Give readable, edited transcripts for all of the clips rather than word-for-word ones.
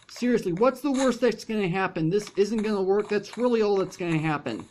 seriously, what's the worst that's going to happen? This isn't going to work. That's really all that's going to happen.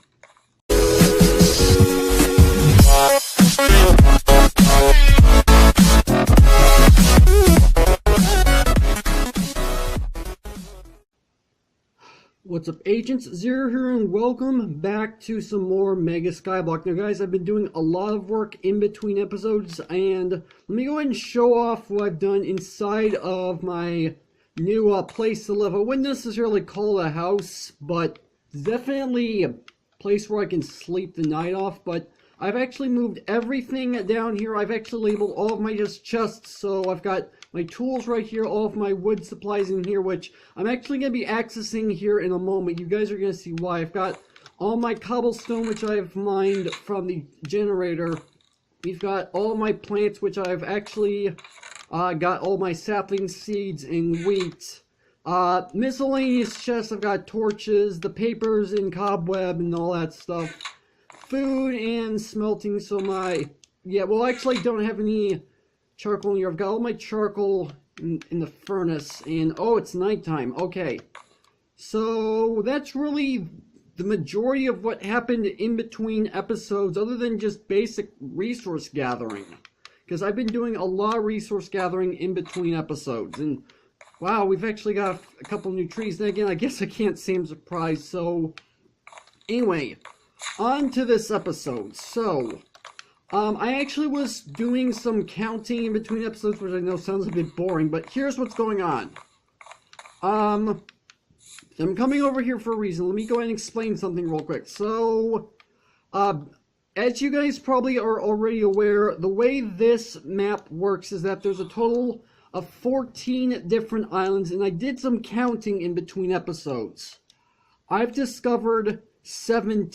What's up, Agents? Zero here, and welcome back to some more Mega Skyblock. Now, guys, I've been doing a lot of work in between episodes, and let me go ahead and show off what I've done inside of my new place to live. I wouldn't necessarily call it a house, but it's definitely a place where I can sleep the night off. But I've actually moved everything down here. I've actually labeled all of my chests, so I've got my tools right here, all of my wood supplies in here, which I'm actually going to be accessing here in a moment. You guys are going to see why. I've got all my cobblestone, which I've mined from the generator. We've got all my plants, which I've actually got all my sapling seeds and wheat. Miscellaneous chests, I've got torches, the papers and cobweb and all that stuff. Food and smelting, so well, actually I don't have any charcoal in here. I've got all my charcoal in the furnace, and oh, it's nighttime. Okay, so that's really the majority of what happened in between episodes, other than just basic resource gathering, because I've been doing a lot of resource gathering in between episodes. And wow, we've actually got a couple new trees. Then again, I guess I can't say I'm surprised. So anyway, on to this episode. So I actually was doing some counting in between episodes, which I know sounds a bit boring, but here's what's going on. I'm coming over here for a reason. Let me go ahead and explain something real quick. So, as you guys probably are already aware, the way this map works is that there's a total of 14 different islands, and I did some counting in between episodes. I've discovered seven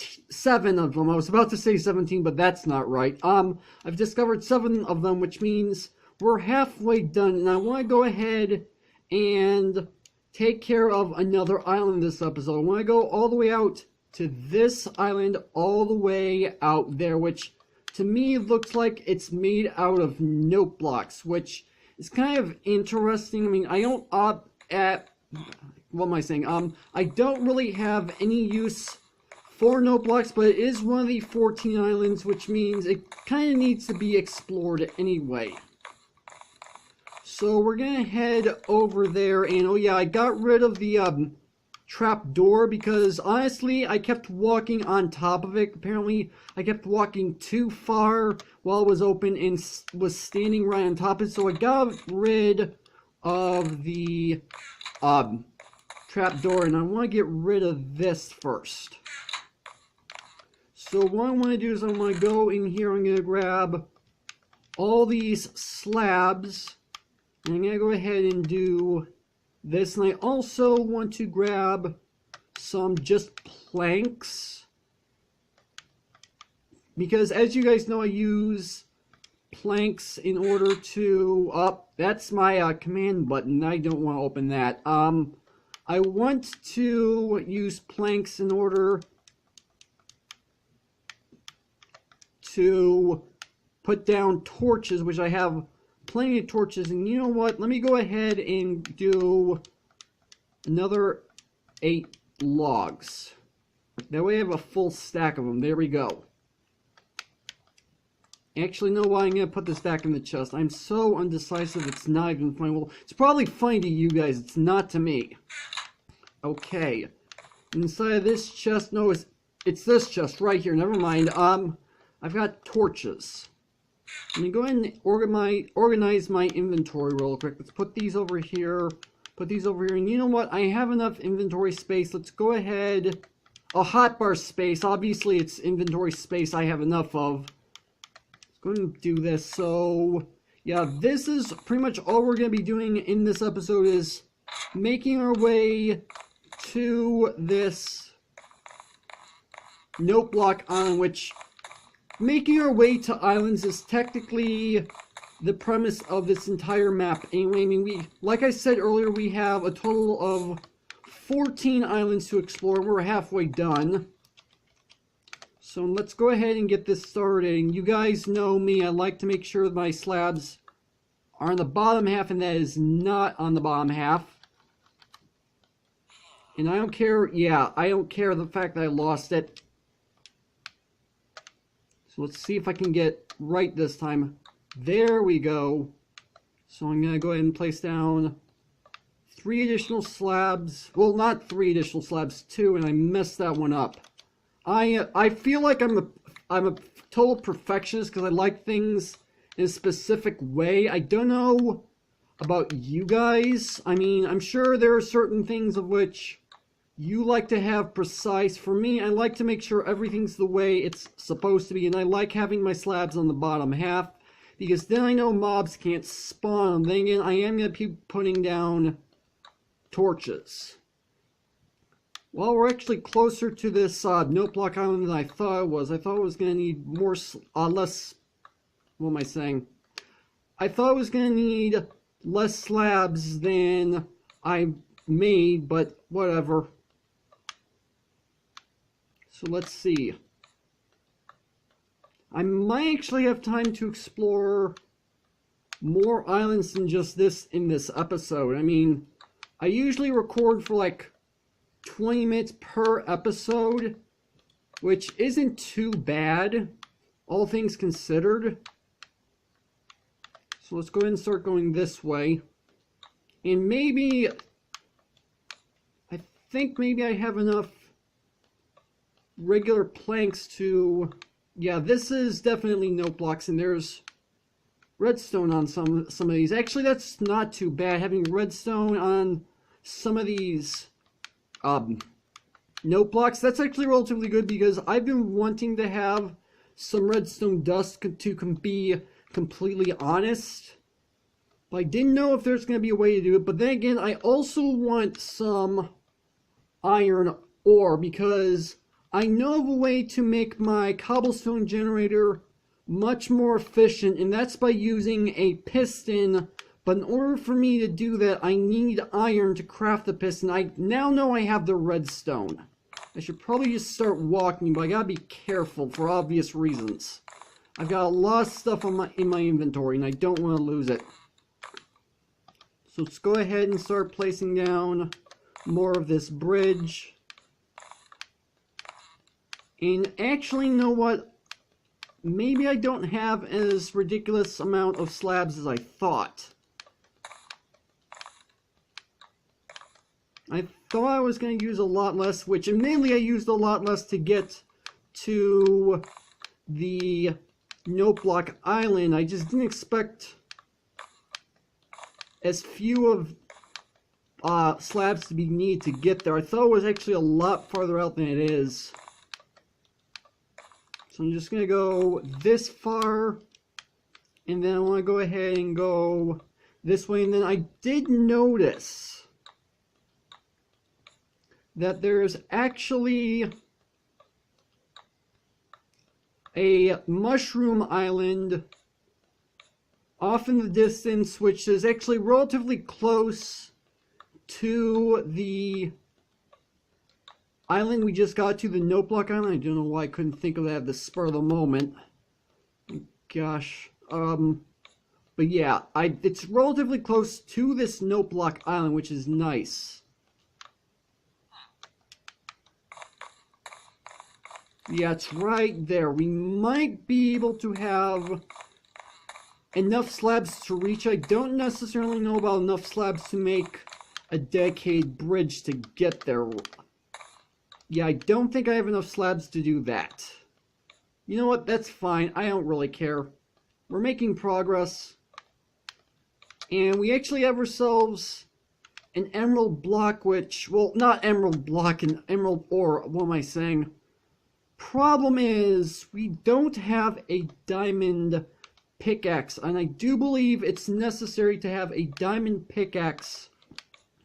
of them. I was about to say 17, but that's not right. I've discovered 7 of them, which means we're halfway done, and I want to go ahead and take care of another island this episode. I want to go all the way out to this island, all the way out there, which to me looks like it's made out of note blocks, which is kind of interesting. I mean, I don't what am I saying? I don't really have any use for note blocks, but it is one of the 14 islands, which means it kind of needs to be explored anyway. So we're gonna head over there, and oh yeah, I got rid of the trap door because honestly I kept walking on top of it. Apparently I kept walking too far while it was open and was standing right on top of it, so I got rid of the trap door, and I want to get rid of this first. So what I want to do is I want to go in here, I'm going to grab all these slabs, and I'm going to go ahead and do this, and I also want to grab some just planks, because as you guys know, I use planks in order to, that's my command button, I don't want to open that. I want to use planks in order to put down torches, which I have plenty of torches. And you know what, let me go ahead and do another 8 logs. That way I have a full stack of them. There we go. Actually, no, why I'm going to put this back in the chest. I'm so undecisive, it's not even funny. Well, it's probably funny to you guys, it's not to me. Okay, inside of this chest, no, it's this chest right here, never mind. I've got torches. Let me go ahead and organize my inventory real quick. Let's put these over here, and you know what? I have enough inventory space. Let's go ahead. A hotbar space. Obviously, it's inventory space I have enough of. Let's go ahead and do this. So, yeah, this is pretty much all we're going to be doing in this episode, is making our way to this note block island, which making our way to islands is technically the premise of this entire map. Anyway, I mean, like I said earlier, we have a total of 14 islands to explore. We're halfway done. So let's go ahead and get this started. And you guys know me, I like to make sure my slabs are on the bottom half, and that is not on the bottom half. And I don't care, yeah, I don't care the fact that I lost it. So let's see if I can get right this time. There we go. So I'm going to go ahead and place down 3 additional slabs. Well, not 3 additional slabs, 2, and I messed that one up. I feel like I'm a total perfectionist because I like things in a specific way. I don't know about you guys. I mean, I'm sure there are certain things of which you like to have precise. For me, I like to make sure everything's the way it's supposed to be, and I like having my slabs on the bottom half because then I know mobs can't spawn them. Then again, I am going to be putting down torches. Well, we're actually closer to this note block island than I thought it was. I thought it was going to need more, less, what am I saying? I thought it was going to need less slabs than I made, but whatever. So let's see. I might actually have time to explore more islands than just this in this episode. I mean, I usually record for like 20 minutes per episode, which isn't too bad, all things considered. So let's go ahead and start going this way. And maybe, I think maybe I have enough regular planks to, yeah, this is definitely note blocks, and there's redstone on some of these. Actually, that's not too bad, having redstone on some of these note blocks. That's actually relatively good because I've been wanting to have some redstone dust to be completely honest, but I didn't know if there's going to be a way to do it. But then again, I also want some iron ore because I know of a way to make my cobblestone generator much more efficient, and that's by using a piston. But in order for me to do that, I need iron to craft the piston. I now know I have the redstone. I should probably just start walking, but I gotta be careful for obvious reasons. I've got a lot of stuff in my inventory, and I don't want to lose it. So let's go ahead and start placing down more of this bridge. And actually, you know what? Maybe I don't have as ridiculous amount of slabs as I thought. I thought I was going to use a lot less, which admittedly I used a lot less to get to the note block island. I just didn't expect as few of slabs to be needed to get there. I thought it was actually a lot farther out than it is. So I'm just going to go this far, and then I want to go ahead and go this way. And then I did notice that there's actually a mushroom island off in the distance, which is actually relatively close to the island we just got to, the note block island. I don't know why I couldn't think of that at the spur of the moment. Gosh. But yeah, it's relatively close to this note block island, which is nice. Yeah, it's right there. We might be able to have enough slabs to reach. I don't necessarily know about enough slabs to make a dedicated bridge to get there. Yeah, I don't think I have enough slabs to do that. You know what? That's fine. I don't really care. We're making progress. And we actually have ourselves an emerald block, which, well, not emerald block, an emerald ore. What am I saying? Problem is, we don't have a diamond pickaxe, and I do believe it's necessary to have a diamond pickaxe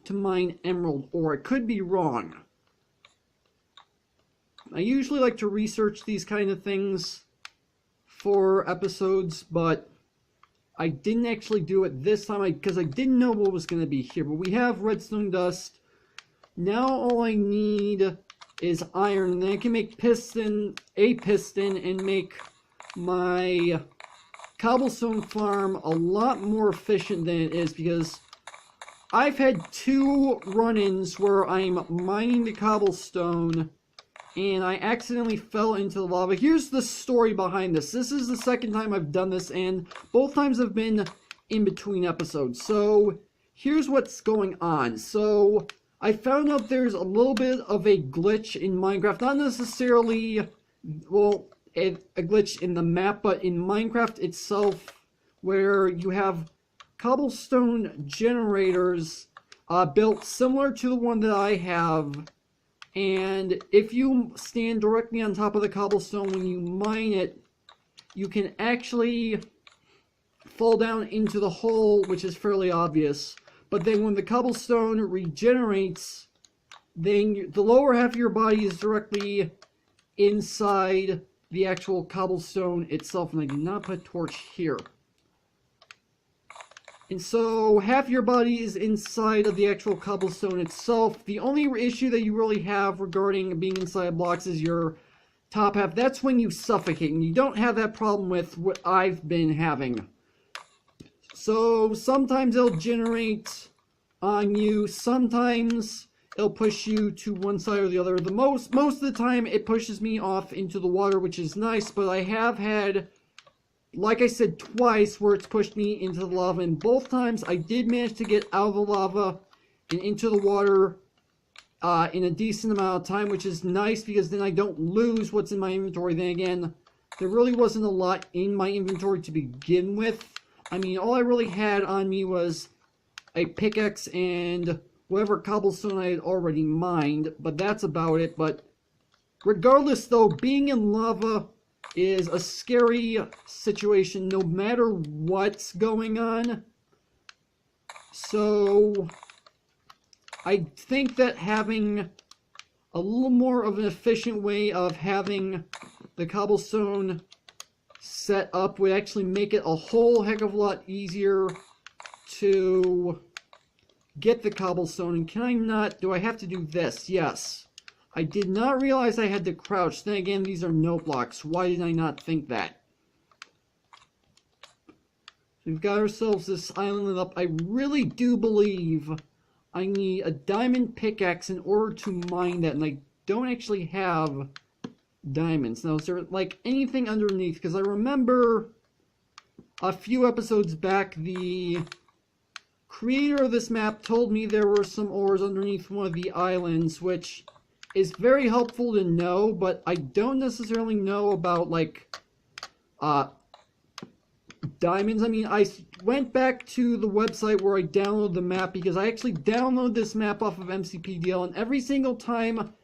to mine emerald ore. I could be wrong. I usually like to research these kind of things for episodes, but I didn't actually do it this time because I didn't know what was going to be here. But we have redstone dust. Now all I need is iron, and then I can make a piston and make my cobblestone farm a lot more efficient than it is, because I've had 2 run-ins where I'm mining the cobblestone and I accidentally fell into the lava. Here's the story behind this. This is the second time I've done this, and both times have been in between episodes. So here's what's going on. So I found out there's a little bit of a glitch in Minecraft. Not necessarily, well, a glitch in the map, but in Minecraft itself, where you have cobblestone generators built similar to the one that I have. And if you stand directly on top of the cobblestone when you mine it, you can actually fall down into the hole, which is fairly obvious. But then when the cobblestone regenerates, then the lower half of your body is directly inside the actual cobblestone itself. And I did not put a torch here. And so half your body is inside of the actual cobblestone itself. The only issue that you really have regarding being inside blocks is your top half. That's when you suffocate, and you don't have that problem with what I've been having. So sometimes it'll generate on you, sometimes it'll push you to one side or the other. Most of the time it pushes me off into the water, which is nice, but I have had, like I said, twice where it's pushed me into the lava, and both times I did manage to get out of the lava and into the water in a decent amount of time, which is nice because then I don't lose what's in my inventory. Then again, there really wasn't a lot in my inventory to begin with. I mean, all I really had on me was a pickaxe and whatever cobblestone I had already mined, but that's about it. But regardless though, being in lava is a scary situation no matter what's going on. So I think that having a little more of an efficient way of having the cobblestone set up would actually make it a whole heck of a lot easier to get the cobblestone. And can I not, do I have to do this? Yes. I did not realize I had to crouch. Then again, these are note blocks. Why did I not think that? We've got ourselves this island lit up. I really do believe I need a diamond pickaxe in order to mine that. And I don't actually have diamonds. Now, is there like anything underneath? Because I remember a few episodes back, the creator of this map told me there were some ores underneath one of the islands, which is very helpful to know, but I don't necessarily know about, like, diamonds. I mean, I went back to the website where I downloaded the map, because I actually download this map off of MCPDL, and every single time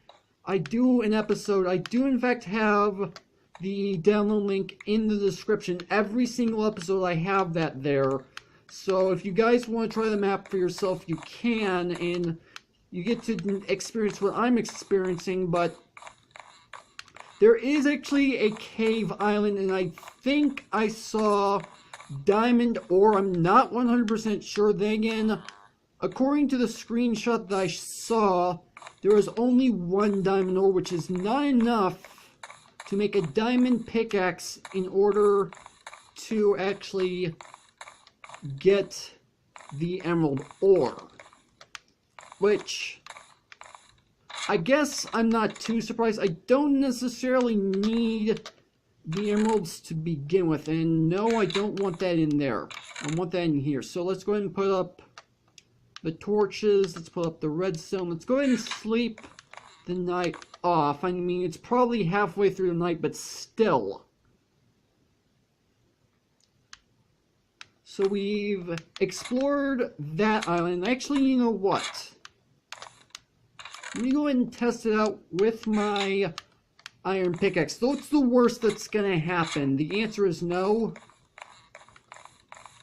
I do an episode, I do in fact have the download link in the description. Every single episode I have that there. So if you guys want to try the map for yourself, you can, and you get to experience what I'm experiencing. But there is actually a cave island, and I think I saw diamond ore. I'm not 100% sure. Then again, according to the screenshot that I saw, there was only one diamond ore, which is not enough to make a diamond pickaxe in order to actually get the emerald ore. Which, I guess I'm not too surprised. I don't necessarily need the emeralds to begin with. And no, I don't want that in there. I want that in here. So let's go ahead and put up the torches. Let's put up the redstone. Let's go ahead and sleep the night off. I mean, it's probably halfway through the night, but still. So we've explored that island. Actually, you know what? Let me go ahead and test it out with my iron pickaxe. So what's the worst that's going to happen? The answer is no.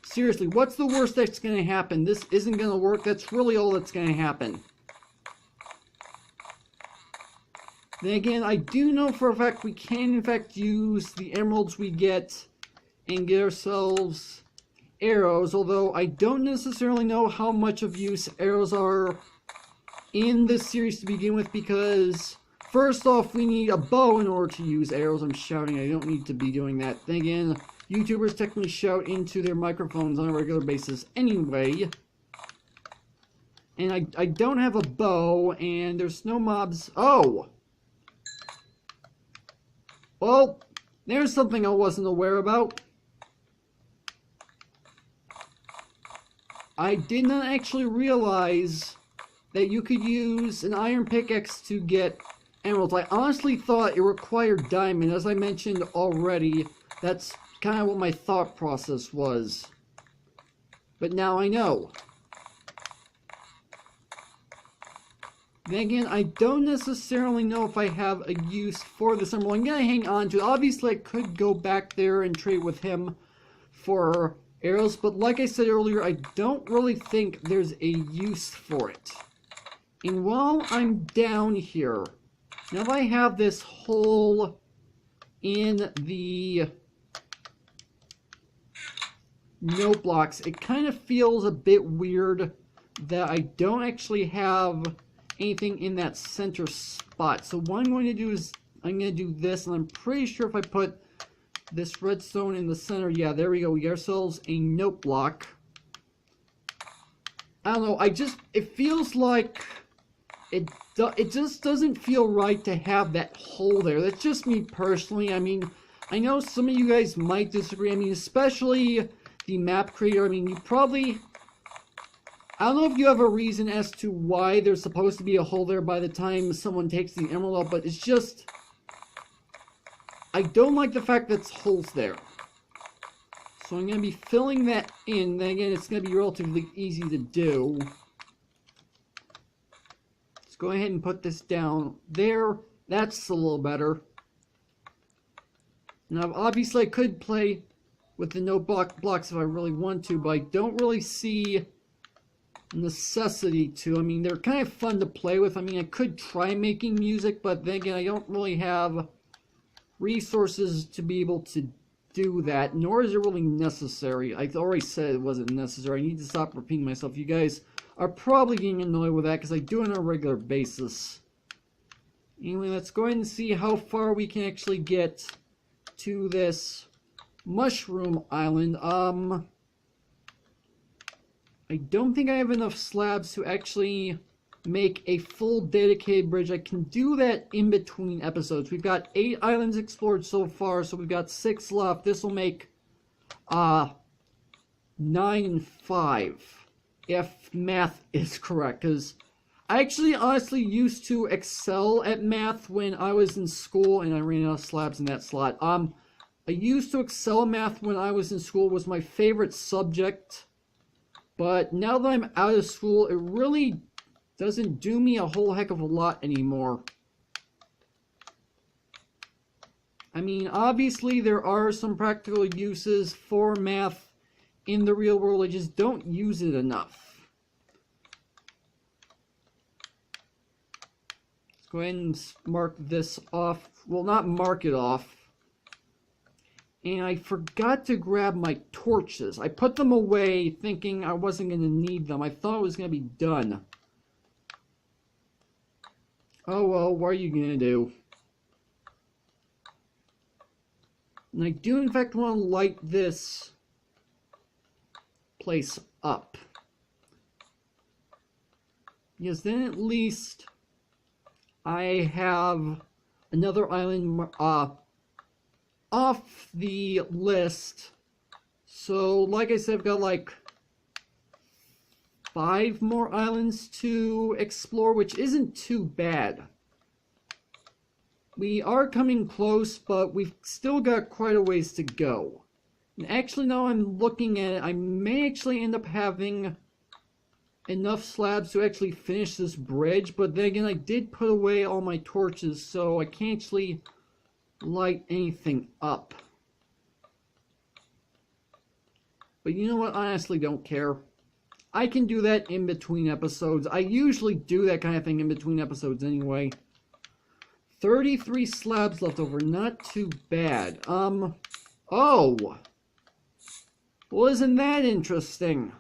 Seriously, what's the worst that's going to happen? This isn't going to work. That's really all that's going to happen. Then again, I do know for a fact we can in fact use the emeralds we get and get ourselves arrows, although I don't necessarily know how much of use arrows are in this series to begin with, because first off, we need a bow in order to use arrows. I'm shouting, I don't need to be doing that. Then again, YouTubers technically shout into their microphones on a regular basis anyway. And I don't have a bow, and there's no mobs. Oh! Well, there's something I wasn't aware about. I did not actually realize that you could use an iron pickaxe to get emeralds. I honestly thought it required diamond. As I mentioned already, that's kind of what my thought process was. But now I know. Then again, I don't necessarily know if I have a use for this emerald. I'm going to hang on to it. Obviously, I could go back there and trade with him for arrows, but like I said earlier, I don't really think there's a use for it. And while I'm down here, now that I have this hole in the note blocks, it kind of feels a bit weird that I don't actually have anything in that center spot. So what I'm going to do is I'm going to do this, and I'm pretty sure if I put this redstone in the center, yeah, there we go. We get ourselves a note block. I don't know. It feels like it just doesn't feel right to have that hole there. That's just me personally. I mean, I know some of you guys might disagree. I mean, especially the map creator. I mean, you probably, I don't know if you have a reason as to why there's supposed to be a hole there by the time someone takes the emerald out, but it's just, I don't like the fact that it's holes there. So I'm going to be filling that in. Then again, it's going to be relatively easy to do. Let's go ahead and put this down there. That's a little better. Now, obviously, I could play with the note blocks if I really want to, but I don't really see necessity to. I mean, they're kind of fun to play with. I mean, I could try making music, but then again, I don't really have resources to be able to do that, nor is it really necessary. I already said it wasn't necessary. I need to stop repeating myself. You guys are probably getting annoyed with that because I do it on a regular basis. Anyway, let's go ahead and see how far we can actually get to this mushroom island. I don't think I have enough slabs to actually make a full dedicated bridge. I can do that in between episodes. We've got 8 islands explored so far, so we've got 6 left. This will make 9 and 5, if math is correct, because I actually honestly used to excel at math when I was in school, and I ran out of slabs in that slot. I used to excel at math when I was in school. It was my favorite subject, but now that I'm out of school, it really doesn't do me a whole heck of a lot anymore. I mean, obviously there are some practical uses for math in the real world. I just don't use it enough. Let's go ahead and mark this off. Well, not mark it off. And I forgot to grab my torches. I put them away thinking I wasn't going to need them. I thought it was going to be done. Oh well, what are you going to do? And I do in fact want to light this place up. Because then at least I have another island off the list. So like I said, I've got like 5 more islands to explore, which isn't too bad. We are coming close, but we've still got quite a ways to go. And actually, now I'm looking at it, I may actually end up having enough slabs to actually finish this bridge, but then again, I did put away all my torches, so I can't actually light anything up. But you know what? I honestly don't care. I can do that in between episodes. I usually do that kind of thing in between episodes anyway. 33 slabs left over. Not too bad. Oh! Well, isn't that interesting?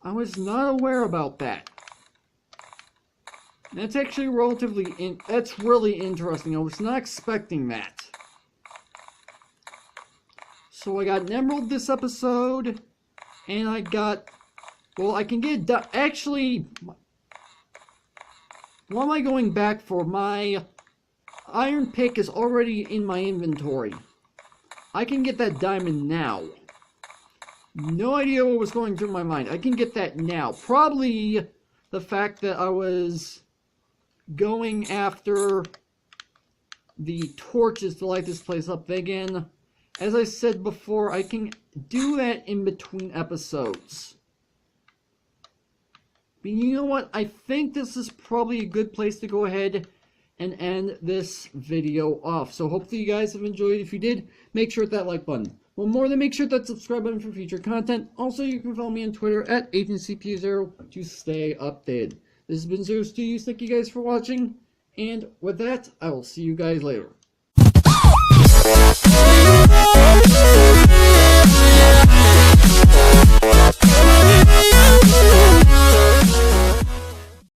I was not aware about that. That's actually that's really interesting. I was not expecting that. So I got an emerald this episode, and I got Well, I can get it actually, what am I going back for? My iron pick is already in my inventory. I can get that diamond now. No idea what was going through my mind. I can get that now. Probably the fact that I was going after the torches to light this place up. Again, as I said before, I can do that in between episodes. But you know what? I think this is probably a good place to go ahead and end this video off. So hopefully you guys have enjoyed. If you did, make sure to hit that like button. Well, more than make sure to hit that subscribe button for future content. Also, you can follow me on Twitter at AgentCPU0 to stay updated. This has been Zero Studios. Thank you guys for watching. And with that, I will see you guys later.